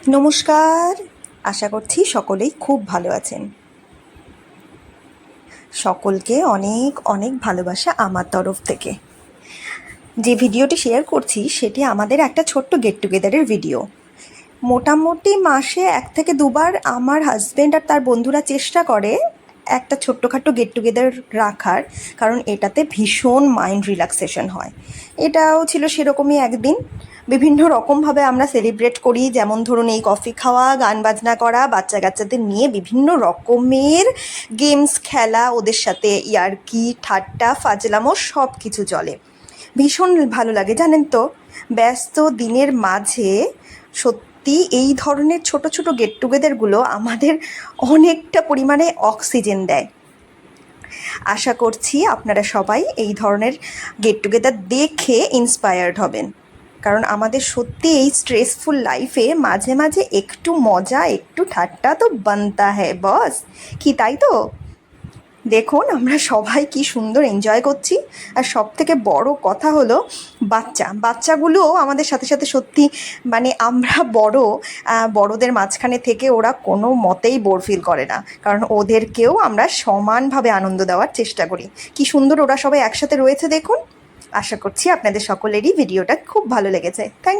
নমস্কার, আশা করছি সকলেই খুব ভালো আছেন। সকলকে অনেক অনেক ভালোবাসা আমার তরফ থেকে। যে ভিডিওটি শেয়ার করছি সেটি আমাদের একটা ছোট্ট গেট টুগেদারের ভিডিও। মোটামুটি মাসে 1 থেকে 2 বার আমার হাজব্যান্ড আর তার বন্ধুরা চেষ্টা করে একটা ছোট্টখাট্টো গেট টুগেদার রাখার, কারণ এটাতে ভীষণ মাইন্ড রিল্যাক্সেশন হয়। এটাও ছিল সেরকমই একদিন। বিভিন্ন রকমভাবে আমরা সেলিব্রেট করি, যেমন ধরুন এই কফি খাওয়া, গান বাজনা করা, বাচ্চা কাচ্চাদের নিয়ে বিভিন্ন রকমের গেমস খেলা, ওদের সাথে ইয়ার্কি ঠাট্টা ফাজলামো সব কিছু চলে। ভীষণ ভালো লাগে জানেন তো। ব্যস্ত দিনের মাঝে সত্যি এই ধরনের ছোট ছোট গেট টুগেদারগুলো আমাদের অনেকটা পরিমাণে অক্সিজেন দেয়। আশা করছি আপনারা সবাই এই ধরনের গেট টুগেদার দেখে ইন্সপায়ার্ড হবেন, কারণ আমাদের সত্যি এই স্ট্রেসফুল লাইফে মাঝে মাঝে একটু মজা, একটু ঠাট্টা তো বানতা হ্যায় বস, কি তাই তো? দেখুন আমরা সবাই কি সুন্দর এনজয় করছি। আর সব থেকে বড় কথা হলো বাচ্চাগুলোও আমাদের সাথে সাথে সত্যি মানে আমরা বড়দের মাঝখানে থেকে ওরা কোনো মতেই বোর ফিল করে না, কারণ ওদেরকেও আমরা সমানভাবে আনন্দ দেওয়ার চেষ্টা করি। কি সুন্দর ওরা সবাই একসাথে রয়েছে দেখুন। আশা করছি আপনাদের সকলেরই ভিডিওটা খুব ভালো লেগেছে। থ্যাংক